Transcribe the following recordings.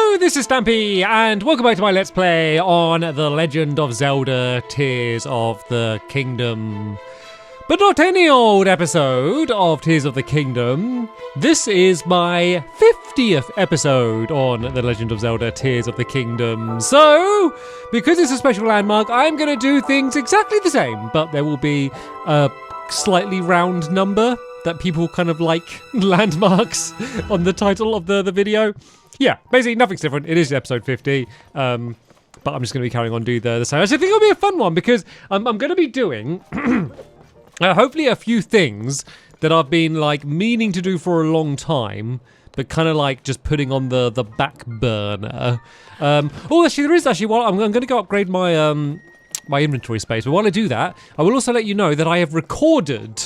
Hello, this is Stampy, and welcome back to my Let's Play on The Legend of Zelda Tears of the Kingdom. But not any old episode of Tears of the Kingdom. This is my 50th episode on The Legend of Zelda Tears of the Kingdom. So, because it's a special landmark, I'm going to do things exactly the same, but there will be a slightly round number that people kind of like landmarks on the title of the video. Yeah, basically nothing's different. It is episode 50, but I'm just going to be carrying on doing the same. I think it'll be a fun one because I'm going to be doing hopefully a few things that I've been like meaning to do for a long time, but kind of like just putting on the back burner. Actually, there is actually one. I'm going to go upgrade my my inventory space. But while I do that, I will also let you know that I have recorded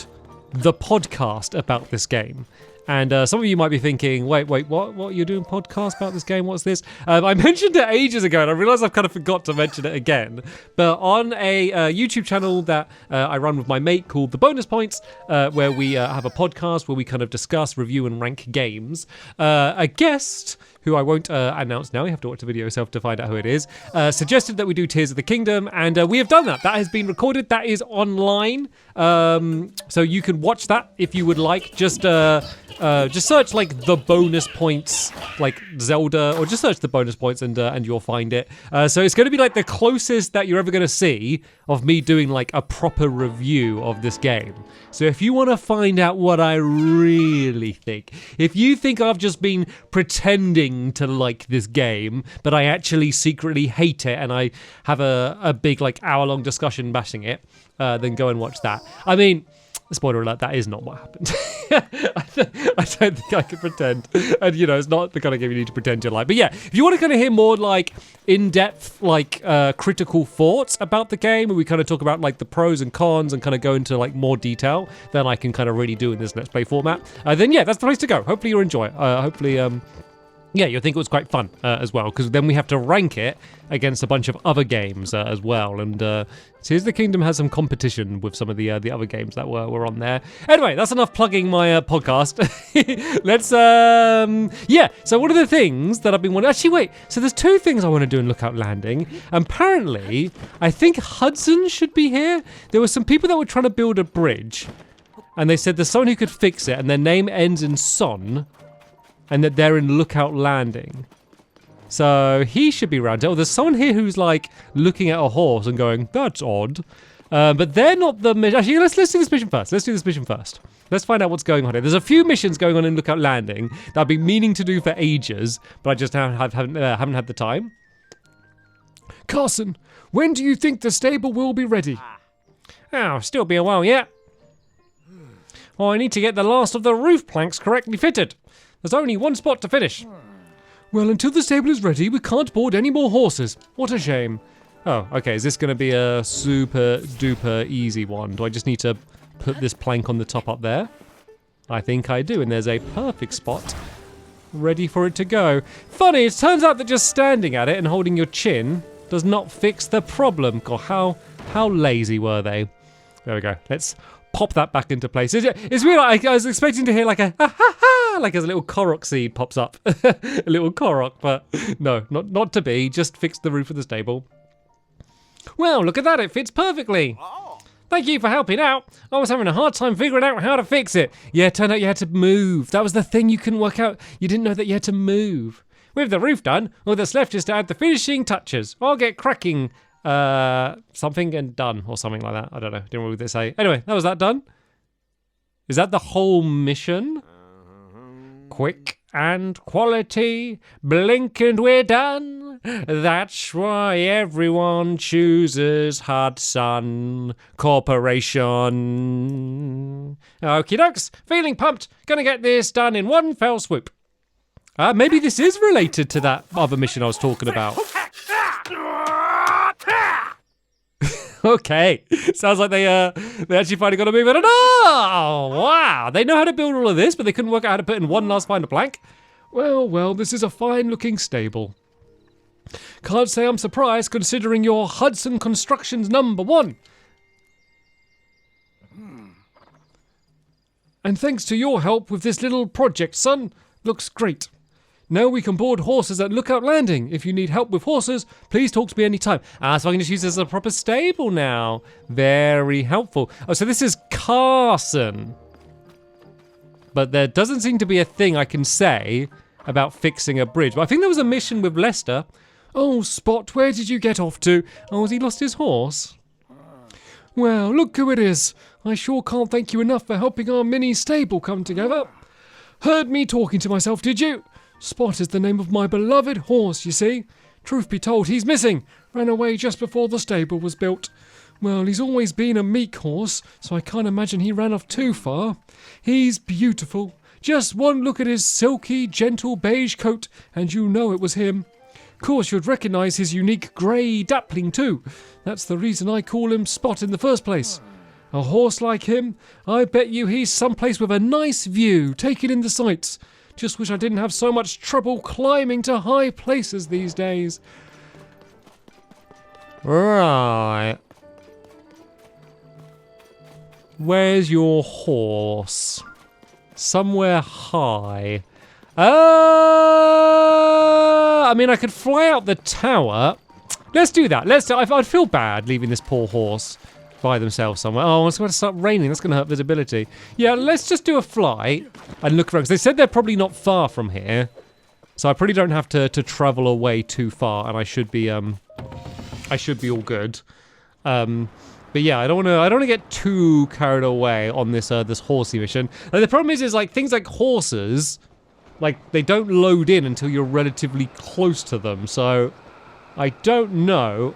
the podcast about this game. And some of you might be thinking, wait, what? You're doing podcast about this game? What's this? I mentioned it ages ago, and I realised I've kind of forgot to mention it again. But on a YouTube channel that I run with my mate called The Bonus Points, where we have a podcast where we kind of discuss, review, and rank games, a guest, who I won't announce now, you have to watch the video yourself to find out who it is, suggested that we do Tears of the Kingdom, and we have done that. That has been recorded, that is online, so you can watch that if you would like. Just search like The Bonus Points, like Zelda, or just search The Bonus Points and you'll find it. So it's going to be like the closest that you're ever going to see of me doing like a proper review of this game. So if you want to find out what I really think, if you think I've just been pretending to like this game, but I actually secretly hate it and I have a big like hour-long discussion bashing it, then go and watch that. I mean, spoiler alert, that is not what happened. I don't think I can pretend. And, you know, it's not the kind of game you need to pretend you like. But yeah, if you want to kind of hear more, like, in-depth, like, critical thoughts about the game, and we kind of talk about, like, the pros and cons and kind of go into, like, more detail than I can kind of really do in this Let's Play format, then, yeah, that's the place to go. Hopefully you'll enjoy it. Yeah, you'll think it was quite fun as well, because then we have to rank it against a bunch of other games as well. And Tears of the Kingdom has some competition with some of the other games that were on there. Anyway, that's enough plugging my podcast. Let's, yeah, so one of the things that I've been wanting... Actually, wait, so there's two things I want to do in Lookout Landing. Apparently, I think Hudson should be here. There were some people that were trying to build a bridge, and they said there's someone who could fix it, and their name ends in Son, and that they're in Lookout Landing. So he should be around. Oh, there's someone here who's like looking at a horse and going, that's odd. But they're not the mission. Actually, let's do this mission first. Let's find out what's going on here. There's a few missions going on in Lookout Landing that I've been meaning to do for ages, but I just haven't had the time. Carson, when do you think the stable will be ready? Oh, still be a while yet. Oh, I need to get the last of the roof planks correctly fitted. There's only one spot to finish. Well, until the stable is ready, we can't board any more horses. What a shame. Oh, okay, is this going to be a super duper easy one? Do I just need to put this plank on the top up there? I think I do, and there's a perfect spot ready for it to go. Funny, it turns out that just standing at it and holding your chin does not fix the problem. God, how lazy were they? There we go. Let's pop that back into place. It's weird. I was expecting to hear like a ha ha ha, like as a little Korok seed pops up. A little Korok, but no, not to be. Just fix the roof of the stable. Well, look at that. It fits perfectly. Thank you for helping out. I was having a hard time figuring out how to fix it. Yeah, it turned out you had to move. That was the thing you couldn't work out. You didn't know that you had to move. With the roof done, all that's left is to add the finishing touches. I'll get cracking something and done, or something like that. I don't know. Didn't know what they say. Anyway, that was that done. Is that the whole mission? Quick and quality, blink and we're done. That's why everyone chooses Hudson Corporation. Okie dokes, feeling pumped. Gonna get this done in one fell swoop. Maybe this is related to that other mission I was talking about. Okay, sounds like they actually finally got to move it. Oh, wow, they know how to build all of this, but they couldn't work out how to put in one last final plank. Well, this is a fine-looking stable. Can't say I'm surprised, considering you're Hudson Constructions #1. And thanks to your help with this little project, son. Looks great. Now we can board horses at Lookout Landing. If you need help with horses, please talk to me anytime. So I can just use this as a proper stable now. Very helpful. Oh, so this is Carson. But there doesn't seem to be a thing I can say about fixing a bridge. But I think there was a mission with Lester. Oh, Spot, where did you get off to? Oh, has he lost his horse? Well, look who it is. I sure can't thank you enough for helping our mini stable come together. Heard me talking to myself, did you? Spot is the name of my beloved horse, you see. Truth be told, he's missing. Ran away just before the stable was built. Well, he's always been a meek horse, so I can't imagine he ran off too far. He's beautiful. Just one look at his silky, gentle beige coat, and you know it was him. Of course, you'd recognise his unique grey dappling too. That's the reason I call him Spot in the first place. A horse like him, I bet you he's someplace with a nice view, taking in the sights. Just wish I didn't have so much trouble climbing to high places these days. Right. Where's your horse? Somewhere high. I mean, I could fly out the tower. Let's do that. I'd feel bad leaving this poor horse by themselves somewhere. Oh, it's going to start raining. That's going to hurt visibility. Yeah, let's just do a flight and look around. Because they said they're probably not far from here. So I probably don't have to travel away too far. And I should be all good. But yeah, I don't want to get too carried away on this this horsey mission. Like, the problem is like things like horses, like they don't load in until you're relatively close to them. So I don't know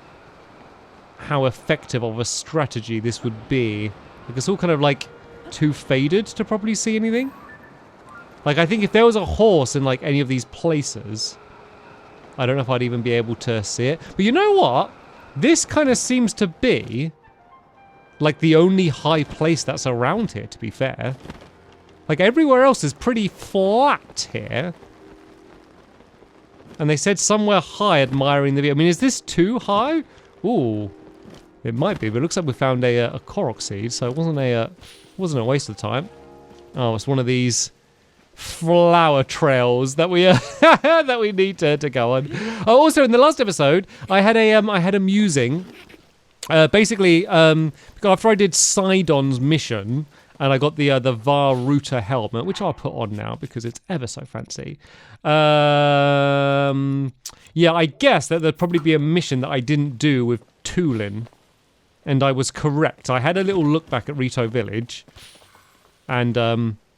how effective of a strategy this would be. Like, it's all kind of like too faded to properly see anything. Like, I think if there was a horse in like any of these places, I don't know if I'd even be able to see it. But you know what? This kind of seems to be like the only high place that's around here, to be fair. Like, everywhere else is pretty flat here. And they said somewhere high, admiring the view. I mean, is this too high? Ooh. It might be, but it looks like we found a Korok seed, so it wasn't a waste of time. Oh, it's one of these flower trails that we that we need to go on. Oh, also in the last episode, I had a musing. Basically, after I did Sidon's mission, and I got the Var Router helmet, which I'll put on now because it's ever so fancy. Yeah, I guess that there'd probably be a mission that I didn't do with Tulin. And I was correct. I had a little look back at Rito Village. And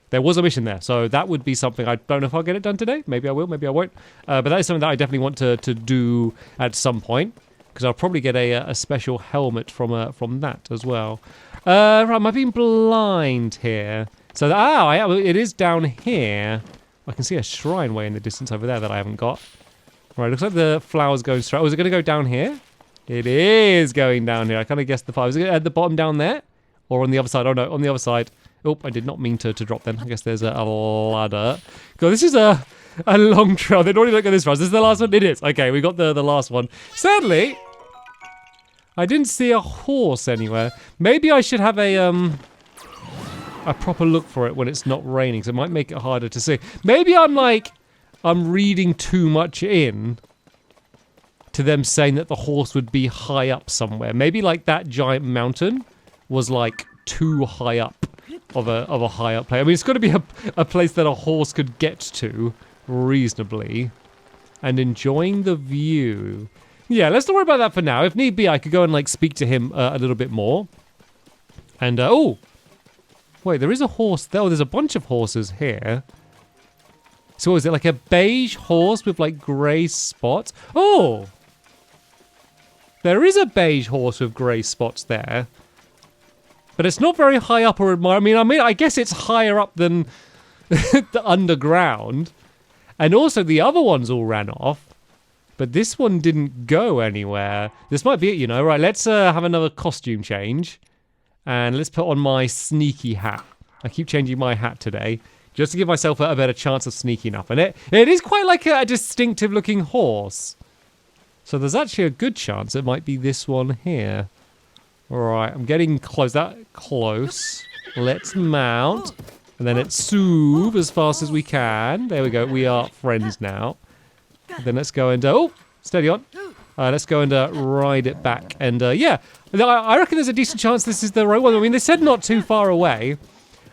there was a mission there. So that would be something. I don't know if I'll get it done today. Maybe I will, maybe I won't. But that is something that I definitely want to do at some point. Because I'll probably get a special helmet from that as well. Right, am I being blind here? So, it is down here. I can see a shrine way in the distance over there that I haven't got. Right, looks like the flower's going straight. Oh, is it going to go down here? It is going down here. I kind of guessed the fire. Is it at the bottom down there? Or on the other side? Oh, no, on the other side. Oh, I did not mean to drop them. I guess there's a ladder. God, this is a long trail. They don't even look at this for us. This is the last one? It is. Okay, we got the last one. Sadly, I didn't see a horse anywhere. Maybe I should have a proper look for it when it's not raining, so it might make it harder to see. Maybe I'm reading too much in to them saying that the horse would be high up somewhere. Maybe like that giant mountain was like too high up of a high up place. I mean, it's got to be a place that a horse could get to reasonably and enjoying the view. Yeah, let's not worry about that for now. If need be, I could go and like speak to him a little bit more. And oh, wait, there is a horse there. Oh, there's a bunch of horses here. So is it like a beige horse with like grey spots? Oh, there is a beige horse with grey spots there. But it's not very high up or admire. I mean, I guess it's higher up than the underground. And also the other ones all ran off. But this one didn't go anywhere. This might be it, you know. Right, let's have another costume change. And let's put on my sneaky hat. I keep changing my hat today. Just to give myself a better chance of sneaking up. And it is quite like a distinctive looking horse. So there's actually a good chance it might be this one here. Alright, I'm getting close. That close. Let's mount. And then let's soothe as fast as we can. There we go. We are friends now. Then let's go and... oh, steady on. Let's go and ride it back. And yeah, I reckon there's a decent chance this is the right one. I mean, they said not too far away.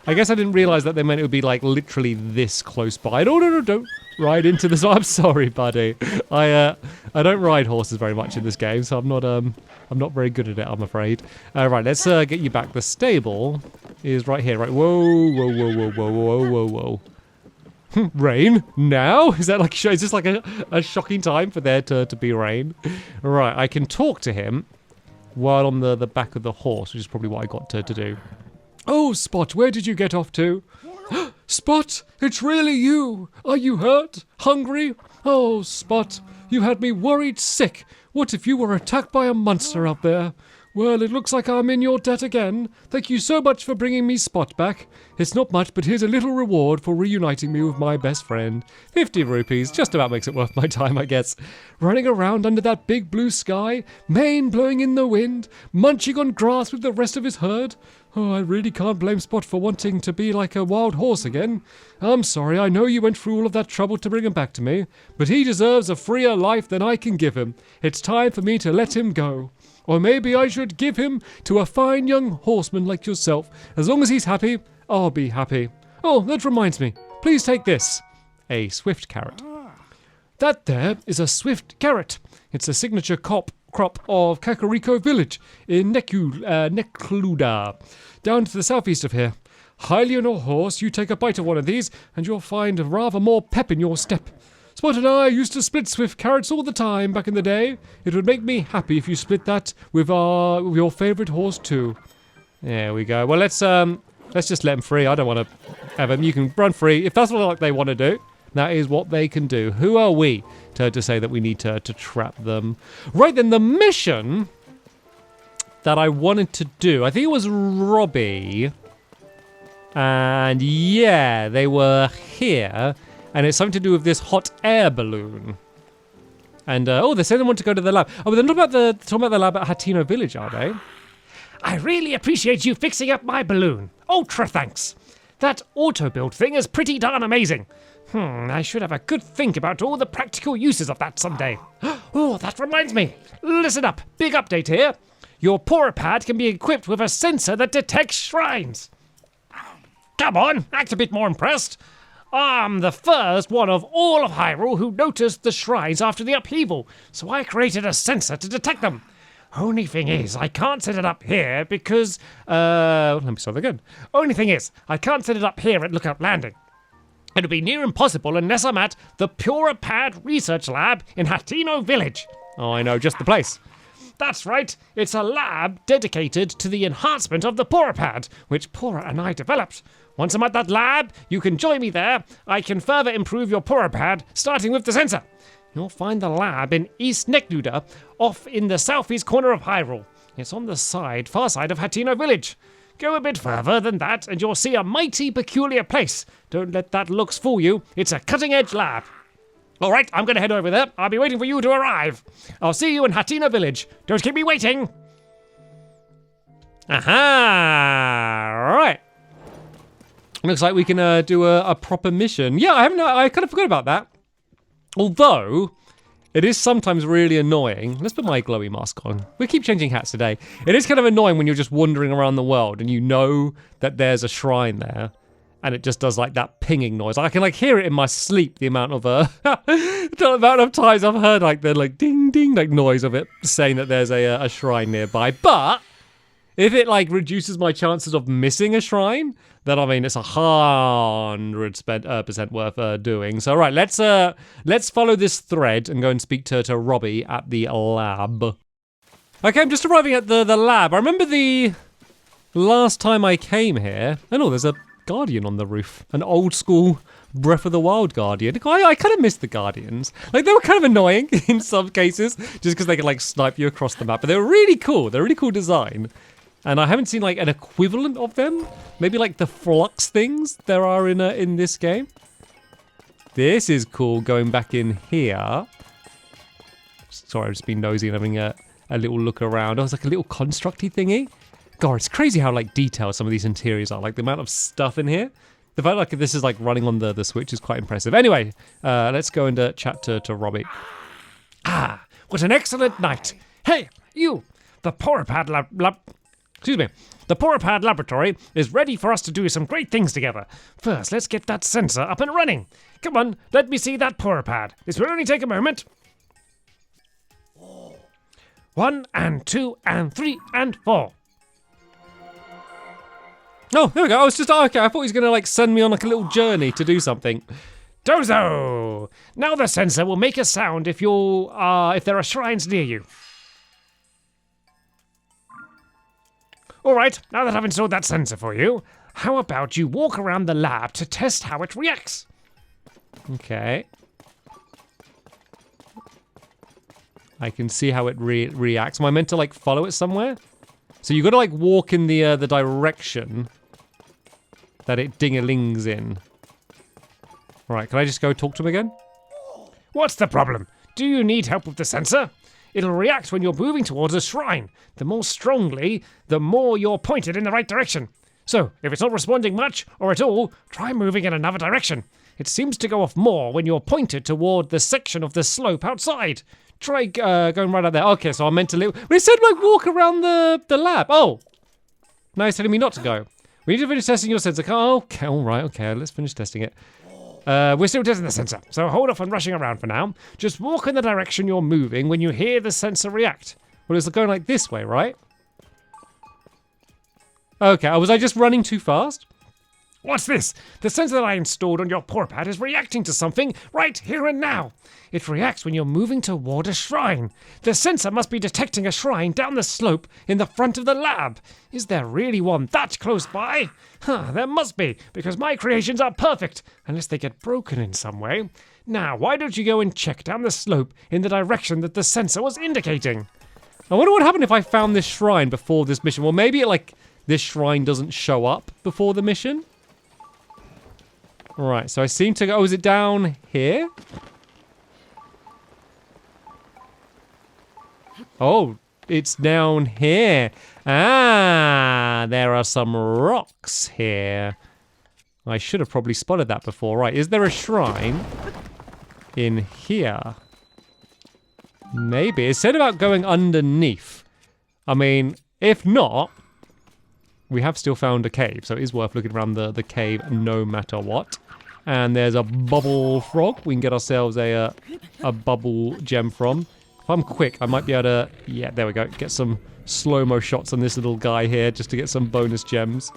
I guess I didn't realise that they meant it would be like literally this close by. No, don't ride into this. I'm sorry, buddy. I don't ride horses very much in this game, so I'm not very good at it, I'm afraid. Right, let's get you back. The stable is right here. Right, whoa. Rain now? Is that like? Is this like a shocking time for there to be rain? Right, I can talk to him while on the back of the horse, which is probably what I got to do. Oh, Spot, where did you get off to? Spot, it's really you. Are you hurt? Hungry? Oh, Spot, you had me worried sick. What if you were attacked by a monster out there? Well, it looks like I'm in your debt again. Thank you so much for bringing me Spot back. It's not much, but here's a little reward for reuniting me with my best friend. 50 rupees, just about makes it worth my time, I guess. Running around under that big blue sky, mane blowing in the wind, munching on grass with the rest of his herd. Oh, I really can't blame Spot for wanting to be like a wild horse again. I'm sorry, I know you went through all of that trouble to bring him back to me, but he deserves a freer life than I can give him. It's time for me to let him go. Or maybe I should give him to a fine young horseman like yourself. As long as he's happy, I'll be happy. Oh, that reminds me. Please take this. A swift carrot. That there is a swift carrot. It's a signature crop of Kakariko village in Nekluda, down to the southeast of here. Highly on your horse, you take a bite of one of these, and you'll find rather more pep in your step. Spot and I used to split swift carrots all the time back in the day. It would make me happy if you split that with your favourite horse too. There we go. Well, let's just let him free. I don't want to have him. You can run free. If that's what they want to do, that is what they can do. Who are we to say that we need to trap them? Right then, the mission that I wanted to do, I think it was Robbie. And yeah, they were here. And it's something to do with this hot air balloon. And, they say they want to go to the lab. Oh, but they're not talking about the lab at Hateno Village, are they? I really appreciate you fixing up my balloon. Ultra thanks. That auto-build thing is pretty darn amazing. I should have a good think about all the practical uses of that someday. Oh, that reminds me. Listen up, big update here. Your Purah pad can be equipped with a sensor that detects shrines. Come on, act a bit more impressed. I'm the first one of all of Hyrule who noticed the shrines after the upheaval, so I created a sensor to detect them. Only thing is, I can't set it up here because, let me start again. Only thing is, I can't set it up here at Lookout Landing. It'll be near impossible unless I'm at the Purah Pad Research Lab in Hateno Village. Oh, I know, just the place. That's right, it's a lab dedicated to the enhancement of the Purah Pad, which Purah and I developed. Once I'm at that lab, you can join me there. I can further improve your Purah Pad, starting with the sensor. You'll find the lab in East Nekluda, off in the southeast corner of Hyrule. It's on the far side of Hateno Village. Go a bit further than that, and you'll see a mighty peculiar place. Don't let that looks fool you. It's a cutting-edge lab. All right, I'm going to head over there. I'll be waiting for you to arrive. I'll see you in Hateno Village. Don't keep me waiting. Aha! Right. Looks like we can do a proper mission. Yeah, I kind of forgot about that. Although, it is sometimes really annoying. Let's put my glowy mask on. We keep changing hats today. It is kind of annoying when you're just wandering around the world and you know that there's a shrine there. And it just does like that pinging noise. I can like hear it in my sleep, the amount of the amount of times I've heard like the like ding ding like noise of it saying that there's a shrine nearby. But if it like reduces my chances of missing a shrine, then I mean it's 100% worth doing. So right, let's follow this thread and go and speak to Robbie at the lab. Okay, I'm just arriving at the lab. I remember the last time I came here. I know there's a Guardian on the roof, an old school Breath of the Wild Guardian. I kind of miss the Guardians. Like they were kind of annoying in some cases, just because they could like snipe you across the map. But they were really cool. They're really cool design. And I haven't seen like an equivalent of them. Maybe like the flux things there are in this game. This is cool. Going back in here. Sorry, I've just been nosy and having a little look around. Oh, it's like a little constructy thingy. God, it's crazy how like detailed some of these interiors are. Like the amount of stuff in here. The fact like this is like running on the Switch is quite impressive. Anyway, let's go and chat to Robbie. Ah, what an excellent night. Hey, you, the Purah The Purah laboratory is ready for us to do some great things together. First, let's get that sensor up and running. Come on, let me see that Purah. This will only take a moment. 1 and 2 and 3 and 4. Oh, there we go. I was just okay. I thought he was gonna like send me on like a little journey to do something. Dozo! Now the sensor will make a sound if there are shrines near you. Alright, now that I've installed that sensor for you, how about you walk around the lab to test how it reacts? Okay. I can see how it reacts. Am I meant to like follow it somewhere? So you gotta like walk in the direction that it ding-a-lings in. Alright, can I just go talk to him again? What's the problem? Do you need help with the sensor? It'll react when you're moving towards a shrine. The more strongly, the more you're pointed in the right direction. So, if it's not responding much, or at all, try moving in another direction. It seems to go off more when you're pointed toward the section of the slope outside. Try going right out there. Okay, so I'm meant to live. We said like walk around the lab. Oh, no, he's telling me not to go. We need to finish testing your sensor. Oh, okay, all right, okay, let's finish testing it. We're still testing the sensor, so hold off on rushing around for now. Just walk in the direction you're moving when you hear the sensor react. Well, it's going like this way, right? Okay, was I just running too fast? What's this? The sensor that I installed on your Purah is reacting to something right here and now. It reacts when you're moving toward a shrine. The sensor must be detecting a shrine down the slope in the front of the lab. Is there really one that close by? There must be, because my creations are perfect, unless they get broken in some way. Now, why don't you go and check down the slope in the direction that the sensor was indicating? I wonder what happened if I found this shrine before this mission. Well, maybe this shrine doesn't show up before the mission. Right, so I seem to go... Oh, is it down here? Oh, it's down here. Ah, there are some rocks here. I should have probably spotted that before. Right, is there a shrine in here? Maybe. It said about going underneath. I mean, if not, we have still found a cave, so it is worth looking around the cave no matter what. And there's a bubble frog we can get ourselves a bubble gem from. If I'm quick, I might be able to... Yeah, there we go. Get some slow-mo shots on this little guy here just to get some bonus gems.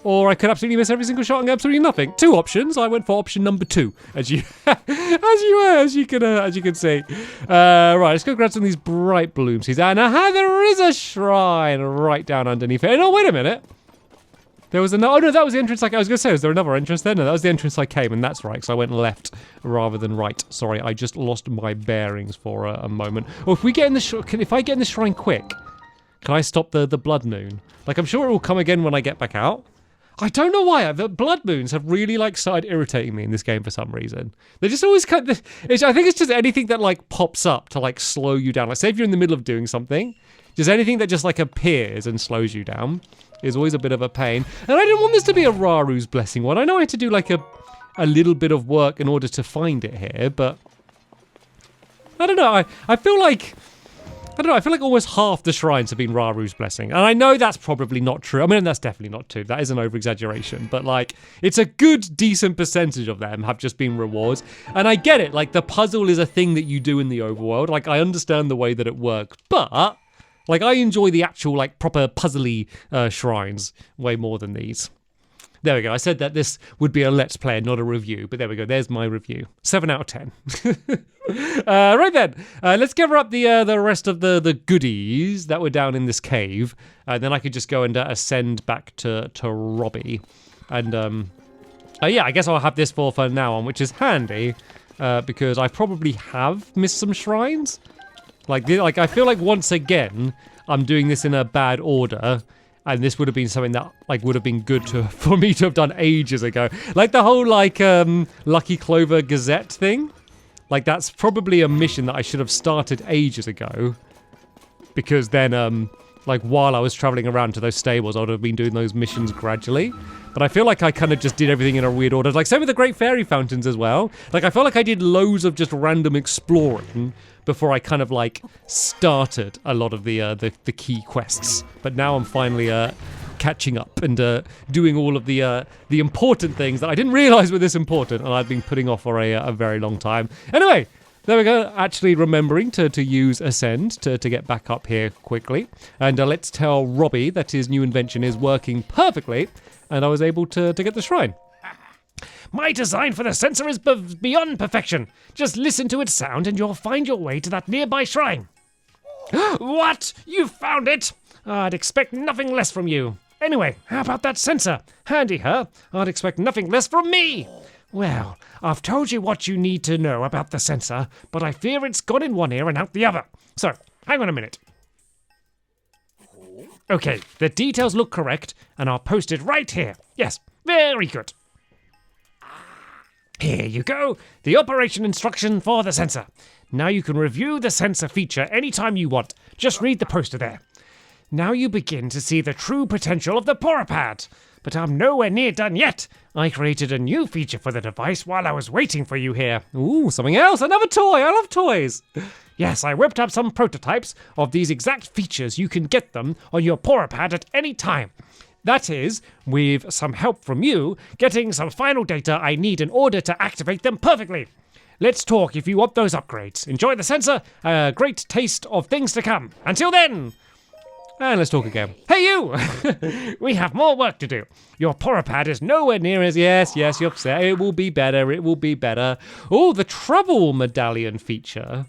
Or I could absolutely miss every single shot and get absolutely nothing. 2 options. I went for option number 2, as you as you can see. Right, let's go grab some of these bright blooms. And aha, there is a shrine right down underneath it. Oh, wait a minute. There was another... Oh, no, that was the entrance I was going to say, was there another entrance there? No, that was the entrance I came, and that's right, because I went left rather than right. Sorry, I just lost my bearings for a moment. Oh, if I get in the shrine quick, can I stop the blood moon? Like, I'm sure it will come again when I get back out. I don't know why. The blood moons have really, started irritating me in this game for some reason. They're just always kind of... I think it's just anything that, pops up to, slow you down. Like, say if you're in the middle of doing something, just anything that just, appears and slows you down is always a bit of a pain. And I didn't want this to be a Raru's Blessing one. I know I had to do, a little bit of work in order to find it here, but... I don't know. I feel like... I don't know, I feel like almost half the shrines have been Raru's Blessing. And I know that's probably not true. I mean, that's definitely not true. That is an over-exaggeration. But, it's a good, decent percentage of them have just been rewards. And I get it. The puzzle is a thing that you do in the overworld. I understand the way that it works. But, I enjoy the actual, proper puzzly shrines way more than these. There we go. I said that this would be a Let's Play, not a review. But there we go. There's my review. 7 out of 10. Right then. Let's gather up the rest of the goodies that were down in this cave. Then I could just go and ascend back to Robbie. And, yeah, I guess I'll have this for now on, which is handy. Because I probably have missed some shrines. I feel like once again, I'm doing this in a bad order. And this would have been something that, would have been good for me to have done ages ago. The whole, Lucky Clover Gazette thing. That's probably a mission that I should have started ages ago. Because then, like while I was traveling around to those stables, I would have been doing those missions gradually. But I feel like I kind of just did everything in a weird order. Like same with the Great Fairy Fountains as well. Like I felt like I did loads of just random exploring before I kind of like started a lot of the key quests. But now I'm finally catching up and doing all of the important things that I didn't realise were this important, and I've been putting off for a very long time. Anyway, there we go. Actually remembering to use Ascend to get back up here quickly. And let's tell Robbie that his new invention is working perfectly, and I was able to get the shrine. My design for the sensor is beyond perfection. Just listen to its sound and you'll find your way to that nearby shrine. What? You found it? I'd expect nothing less from you. Anyway, how about that sensor? Handy, huh? I'd expect nothing less from me. Well, I've told you what you need to know about the sensor, but I fear it's gone in one ear and out the other. So, hang on a minute. Okay, the details look correct, and I'll post it right here. Yes, very good. Here you go, the operation instruction for the sensor. Now you can review the sensor feature anytime you want. Just read the poster there. Now you begin to see the true potential of the Purah pad. But I'm nowhere near done yet. I created a new feature for the device while I was waiting for you here. Ooh, something else, another toy. I love toys. Yes, I whipped up some prototypes of these exact features. You can get them on your Purah pad at any time. That is, with some help from you, getting some final data I need in order to activate them perfectly. Let's talk if you want those upgrades. Enjoy the sensor, a great taste of things to come. Until then! And let's talk again. Hey you! We have more work to do. Your Purah pad is nowhere near as... Yes, you're upset. It will be better, it will be better. Oh, the travel medallion feature.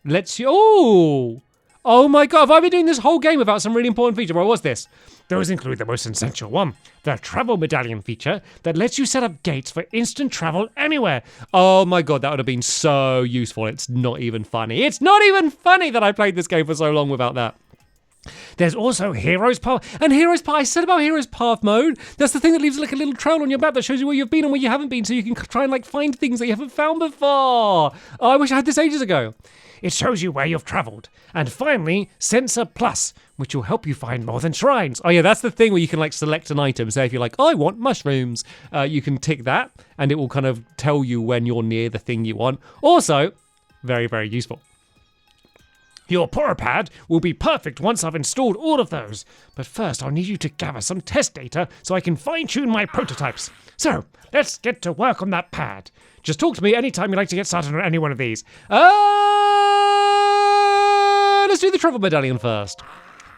Let's... Oh my god, have I been doing this whole game without some really important feature? What was this? Those include the most essential one, the travel medallion feature that lets you set up gates for instant travel anywhere. Oh my god, that would have been so useful. It's not even funny. It's not even funny that I played this game for so long without that. There's also Hero's Path. And Hero's Path, I said about Hero's Path mode, that's the thing that leaves like a little trail on your map that shows you where you've been and where you haven't been, so you can try and like find things that you haven't found before. Oh, I wish I had this ages ago. It shows you where you've travelled. And finally, Sensor Plus, which will help you find more than shrines. Oh yeah, that's the thing where you can like select an item. Say if you're like, I want mushrooms, you can tick that and it will kind of tell you when you're near the thing you want. Also, very, very useful. Your Purah pad will be perfect once I've installed all of those. But first, I'll need you to gather some test data so I can fine-tune my prototypes. So, let's get to work on that pad. Just talk to me anytime you'd like to get started on any one of these. Let's do the travel medallion first.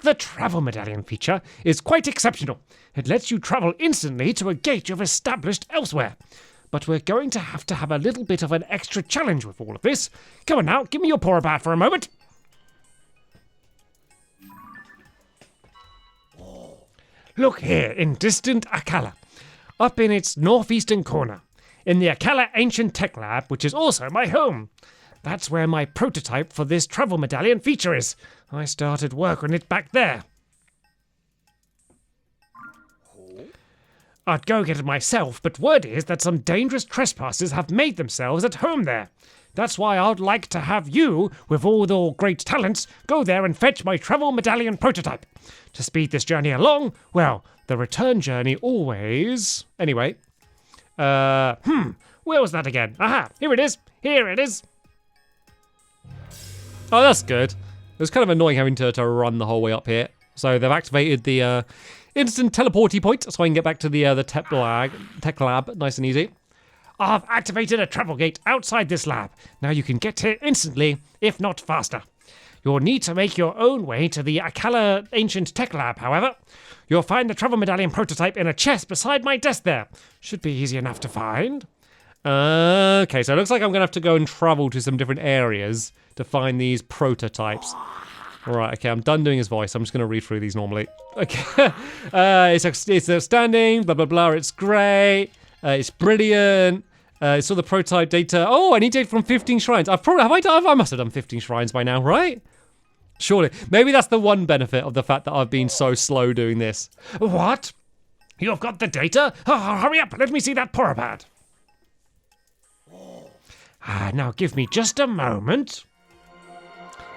The travel medallion feature is quite exceptional. It lets you travel instantly to a gate you've established elsewhere. But we're going to have a little bit of an extra challenge with all of this. Come on now, give me your Purah pad for a moment. Look here in distant Akala, up in its northeastern corner, in the Akala Ancient Tech Lab, which is also my home. That's where my prototype for this travel medallion feature is. I started work on it back there. I'd go get it myself, but word is that some dangerous trespassers have made themselves at home there. That's why I'd like to have you, with all your great talents, go there and fetch my travel medallion prototype. To speed this journey along, well, the return journey always... Anyway. Where was that again? Aha, here it is. Here it is. Oh, that's good. It was kind of annoying having to run the whole way up here. So they've activated the instant teleporty point, so I can get back to the tech lab nice and easy. I've activated a travel gate outside this lab. Now you can get here instantly, if not faster. You'll need to make your own way to the Akala Ancient Tech Lab, however. You'll find the travel medallion prototype in a chest beside my desk there. Should be easy enough to find. Okay, so it looks like I'm going to have to go and travel to some different areas to find these prototypes. Right, okay, I'm done doing his voice. I'm just going to read through these normally. Okay, it's outstanding, blah, blah, blah, it's great. It's brilliant. It's all the prototype data. Oh, I need data from 15 shrines. I must have done 15 shrines by now, right? Surely. Maybe that's the one benefit of the fact that I've been so slow doing this. What? You've got the data? Oh, hurry up, let me see that Purah pad. Now give me just a moment.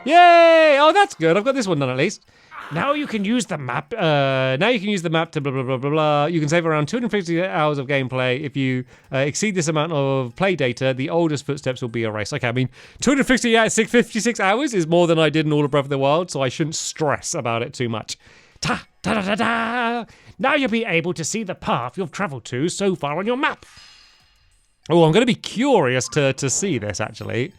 Yay! Oh, that's good. I've got this one done at least. Now you can use the map. Now you can use the map to blah blah blah blah blah. You can save around 250 hours of gameplay. If you exceed this amount of play data, the oldest footsteps will be erased. Okay, I mean 256 hours is more than I did in all of Breath of the Wild, so I shouldn't stress about it too much. Ta da da da da. Now you'll be able to see the path you've travelled to so far on your map. Oh, I'm going to be curious to see this actually.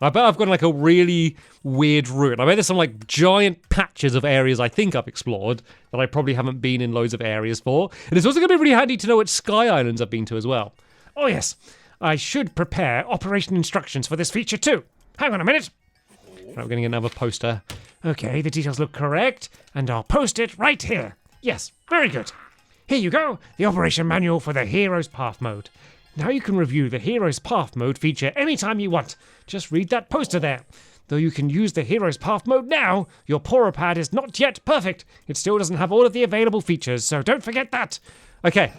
I bet I've got like a really weird route. I bet there's some like giant patches of areas I think I've explored that I probably haven't been in loads of areas for. And it's also going to be really handy to know which Sky Islands I've been to as well. Oh yes, I should prepare operation instructions for this feature too. Hang on a minute. Right, we're going to get another poster. Okay, the details look correct, and I'll post it right here. Yes, very good. Here you go, the operation manual for the Hero's Path mode. Now you can review the Hero's Path mode feature anytime you want. Just read that poster there. Though you can use the Hero's Path mode now, your Purah pad is not yet perfect. It still doesn't have all of the available features, so don't forget that. Okay,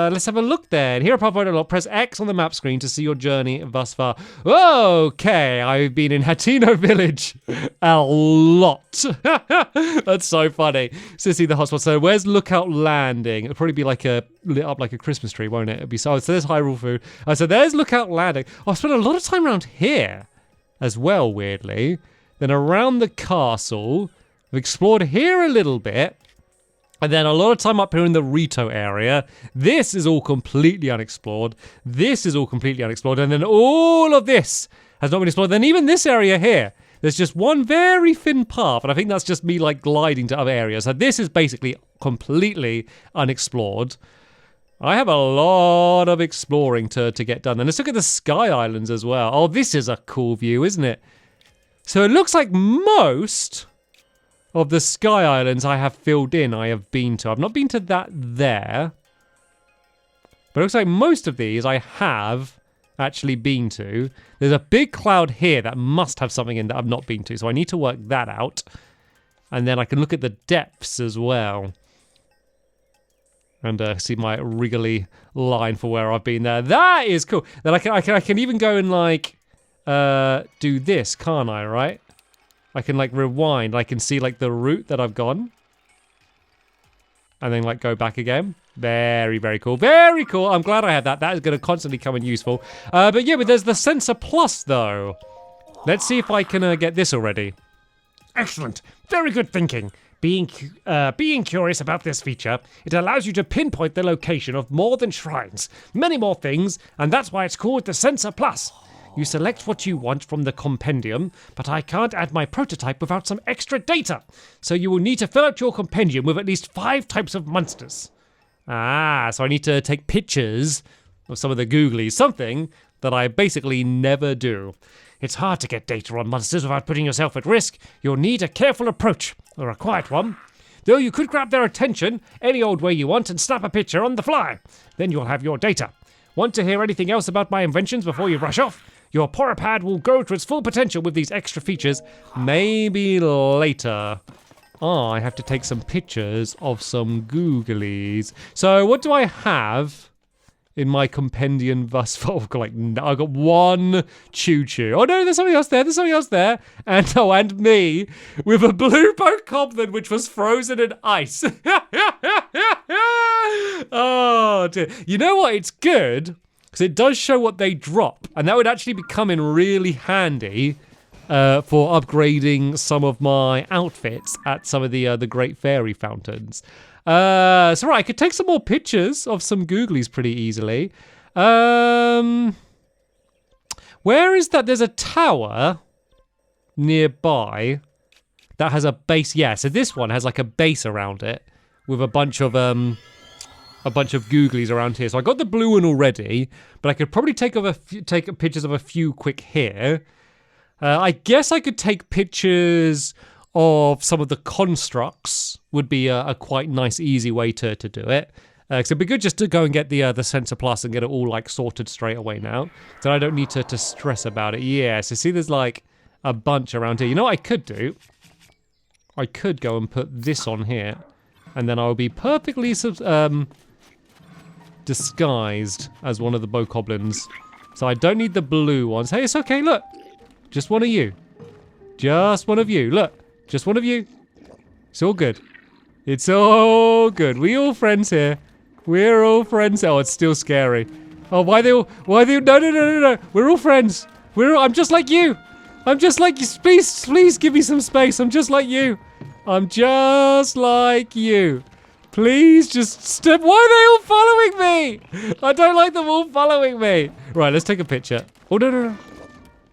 let's have a look then. Hero Path mode unlocked. Press X on the map screen to see your journey thus far. Okay, I've been in Hateno Village a lot. That's so funny. So see the hotspot. So where's Lookout Landing? It'll probably be like lit up like a Christmas tree, won't it? It'll be so there's Hyrule Food. So there's Lookout Landing. I've spent a lot of time around here as well, weirdly. Then around the castle. I've explored here a little bit. And then a lot of time up here in the Rito area. This is all completely unexplored. This is all completely unexplored. And then all of this has not been explored. Then even this area here, there's just one very thin path. And I think that's just me like gliding to other areas. So this is basically completely unexplored. I have a lot of exploring to get done. And let's look at the Sky Islands as well. Oh, this is a cool view, isn't it? So it looks like most of the Sky Islands I have filled in, I have been to. I've not been to that there. But it looks like most of these I have actually been to. There's a big cloud here that must have something in that I've not been to. So I need to work that out. And then I can look at the depths as well. And see my wriggly line for where I've been there. That is cool. Then I can even go and like do this, can't I, right? I can like rewind. I can see like the route that I've gone. And then like go back again. Very, very cool. Very cool. I'm glad I had that. That is going to constantly come in useful. But yeah, but there's the Sensor Plus though. Let's see if I can get this already. Excellent. Very good thinking. Being curious about this feature, it allows you to pinpoint the location of more than shrines, many more things, and that's why it's called the Sensor Plus. You select what you want from the compendium, but I can't add my prototype without some extra data. So you will need to fill out your compendium with at least 5 types of monsters. So I need to take pictures of some of the googlies, something that I basically never do. It's hard to get data on monsters without putting yourself at risk. You'll need a careful approach, or a quiet one. Though you could grab their attention any old way you want and snap a picture on the fly. Then you'll have your data. Want to hear anything else about my inventions before you rush off? Your Purah pad will go to its full potential with these extra features. Maybe later. I have to take some pictures of some googlies. So what do I have in my compendium thus far? I've got one choo-choo. Oh no, there's something else there. There's something else there. And me with a blue bokoblin which was frozen in ice. Oh dear. You know what? It's good because it does show what they drop, and that would actually become in really handy for upgrading some of my outfits at some of the Great Fairy Fountains. So right, I could take some more pictures of some googlies pretty easily. Where is that? There's a tower nearby that has a base. Yeah, so this one has like a base around it with a bunch of googlies around here. So I got the blue one already, but I could probably take pictures of a few quick here. I guess I could take pictures of some of the constructs. Would be a quite nice, easy way to do it. So it'd be good just to go and get the Sensor Plus and get it all like sorted straight away now. So I don't need to stress about it. Yeah, so see there's like a bunch around here. You know what I could do? I could go and put this on here. And then I'll be perfectly disguised as one of the bokoblins. So I don't need the blue ones. Hey, it's okay, look. Just one of you. Just one of you. Look. Just one of you. It's all good. It's all good. We all friends here. We're all friends. Oh, it's still scary. Oh, why they all, no. We're all friends. I'm just like you. I'm just like you. Please give me some space. I'm just like you. I'm just like you. Please just step. Why are they all following me? I don't like them all following me. Right, let's take a picture. Oh, no.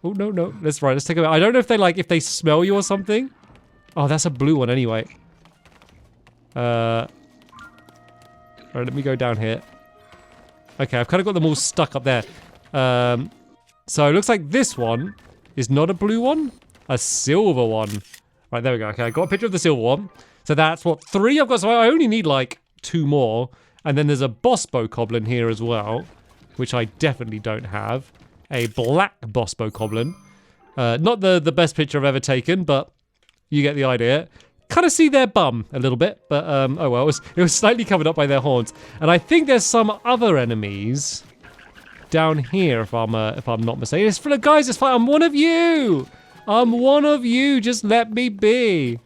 Oh, no. Let's take a, I don't know if they smell you or something. Oh, that's a blue one anyway. Alright, let me go down here. Okay, I've kind of got them all stuck up there. So it looks like this one is not a blue one, a silver one. Right, there we go. Okay, I got a picture of the silver one. So that's what, 3 I've got. So I only need like 2 more. And then there's a bossbow goblin here as well, which I definitely don't have. A black bossbow goblin. Not the best picture I've ever taken, but you get the idea. Kind of see their bum a little bit, but oh well, it was slightly covered up by their horns. And I think there's some other enemies down here, if I'm not mistaken. It's full of guys. It's fine. I'm one of you. I'm one of you. Just let me be.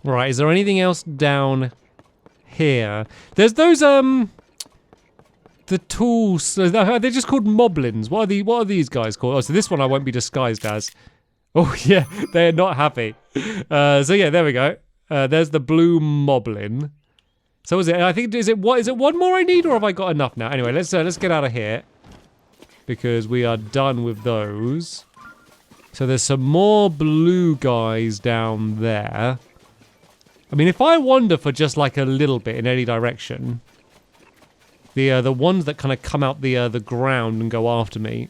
Right. Is there anything else down here? There's those the tools. They're just called moblins. What are these guys called? Oh, so this one I won't be disguised as. Oh yeah, they're not happy. So yeah, there we go. There's the blue moblin. So is it? I think is it one more I need, or have I got enough now? Anyway, let's get out of here because we are done with those. So there's some more blue guys down there. I mean, if I wander for just like a little bit in any direction, the ones that kind of come out the ground and go after me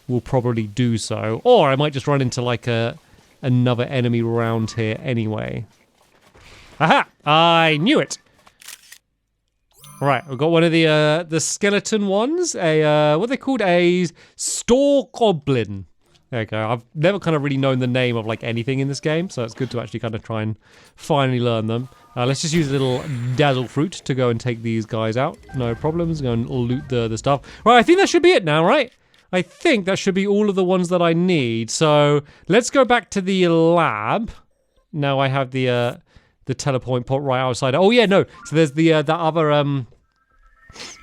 will probably do so. Or I might just run into like another enemy around here anyway. Aha! I knew it! Right, we've got one of the skeleton ones. What are they called? A store goblin. There you go. I've never kind of really known the name of like anything in this game, so it's good to actually kind of try and finally learn them. Let's just use a little dazzle fruit to go and take these guys out. No problems. Go and loot the stuff. Right, I think that should be it now, right? I think that should be all of the ones that I need. So let's go back to the lab. Now I have the teleport pot right outside. Oh yeah, no. So there's the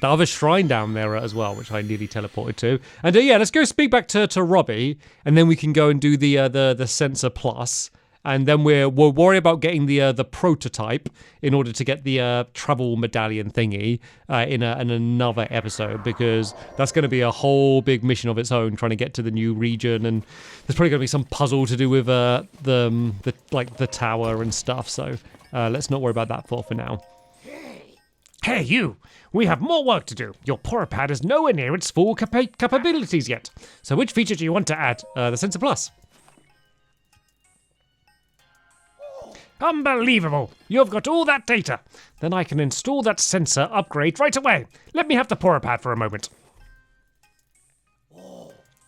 other shrine down there as well, which I nearly teleported to. And yeah, let's go speak back to Robbie, and then we can go and do the sensor plus. And then we'll worry about getting the prototype in order to get the travel medallion thingy in another episode, because that's going to be a whole big mission of its own, trying to get to the new region, and there's probably going to be some puzzle to do with the tower and stuff. So let's not worry about that for now. Hey, you! We have more work to do. Your Purah pad is nowhere near its full capabilities yet. So which feature do you want to add? The Sensor Plus. Unbelievable! You've got all that data. Then I can install that sensor upgrade right away. Let me have the Purah pad for a moment.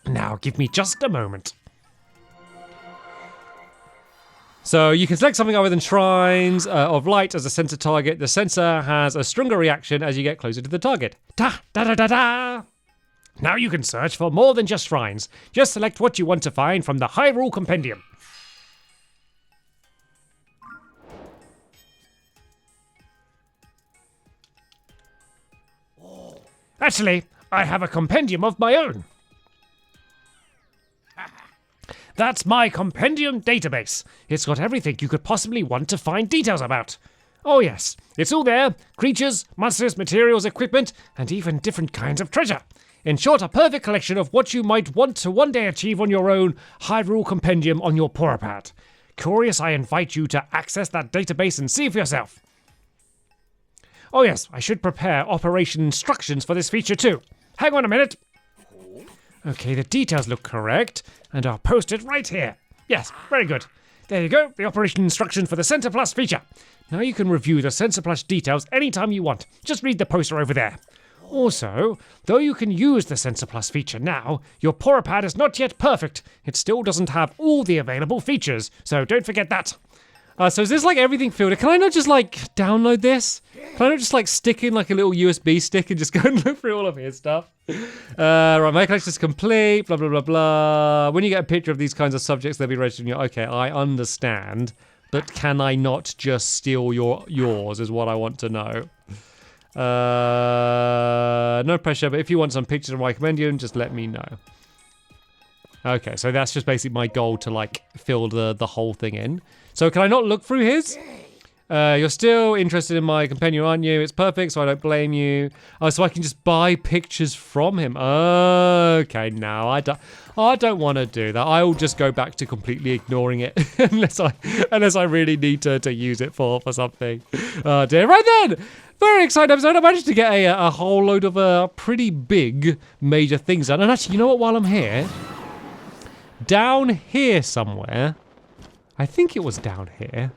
Now give me just a moment. So you can select something other than shrines of light as a sensor target. The sensor has a stronger reaction as you get closer to the target. Da-da-da-da! Now you can search for more than just shrines. Just select what you want to find from the Hyrule Compendium. Actually, I have a compendium of my own. That's my compendium database. It's got everything you could possibly want to find details about. Oh yes, it's all there. Creatures, monsters, materials, equipment, and even different kinds of treasure. In short, a perfect collection of what you might want to one day achieve on your own Hyrule Compendium on your Purah pad. Curious, I invite you to access that database and see for yourself. Oh yes, I should prepare operation instructions for this feature too. Hang on a minute. Okay, the details look correct, and I'll post it right here. Yes, very good. There you go, the operation instructions for the Sensor Plus feature. Now you can review the Sensor Plus details anytime you want. Just read the poster over there. Also, though you can use the Sensor Plus feature now, your Purah pad is not yet perfect. It still doesn't have all the available features, so don't forget that. So is this like everything filled? Can I not just like download this? Can I not just like stick in like a little USB stick and just go and look through all of his stuff? Right, my collection's complete, blah, blah, blah, blah. When you get a picture of these kinds of subjects, they'll be registered in your... Okay, I understand. But can I not just steal yours is what I want to know. No pressure, but if you want some pictures and recommend you, just let me know. Okay, so that's just basically my goal to like fill the whole thing in. So can I not look through his? You're still interested in my companion, aren't you? It's perfect, so I don't blame you. Oh, so I can just buy pictures from him. Okay, no, I don't want to do that. I'll just go back to completely ignoring it unless I really need to use it for something. Oh dear. Right then, very exciting episode. I managed to get a whole load of pretty big major things done. And actually, you know what? While I'm here, down here somewhere, I think it was down here.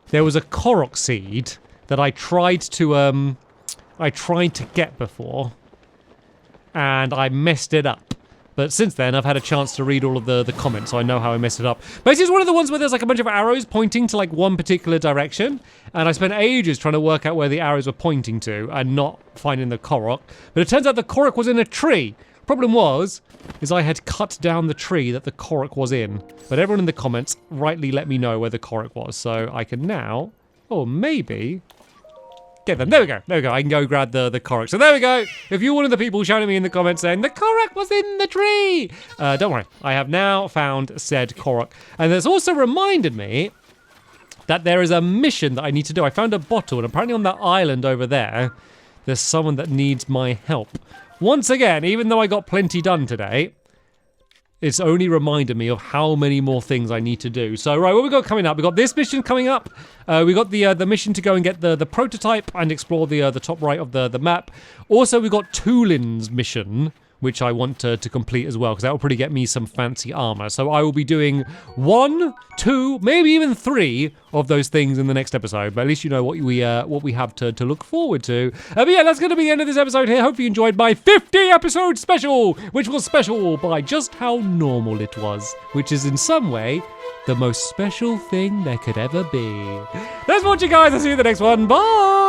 There was a Korok seed that I tried to get before, and I messed it up. But since then, I've had a chance to read all of the comments, so I know how I messed it up. Basically, it's one of the ones where there's like a bunch of arrows pointing to like one particular direction, and I spent ages trying to work out where the arrows were pointing to and not finding the Korok. But it turns out the Korok was in a tree. Problem is I had cut down the tree that the Korok was in. But everyone in the comments rightly let me know where the Korok was. So I can now, or maybe, get them. There we go. I can go grab the Korok. So there we go. If you're one of the people shouting at me in the comments saying, the Korok was in the tree. Don't worry. I have now found said Korok. And it's also reminded me that there is a mission that I need to do. I found a bottle, and apparently on that island over there, there's someone that needs my help. Once again, even though I got plenty done today, it's only reminded me of how many more things I need to do. So, right, what we got coming up? We got this mission coming up. We got the mission to go and get the prototype and explore the top right of the map. Also, we got Tulin's mission, which I want to complete as well, because that will probably get me some fancy armor. So I will be doing 1, 2, maybe even 3 of those things in the next episode. But at least you know what we have to look forward to. But yeah, that's going to be the end of this episode here. Hope you enjoyed my 50-episode special, which was special by just how normal it was, which is in some way the most special thing there could ever be. Thanks for watching, guys. I'll see you in the next one. Bye!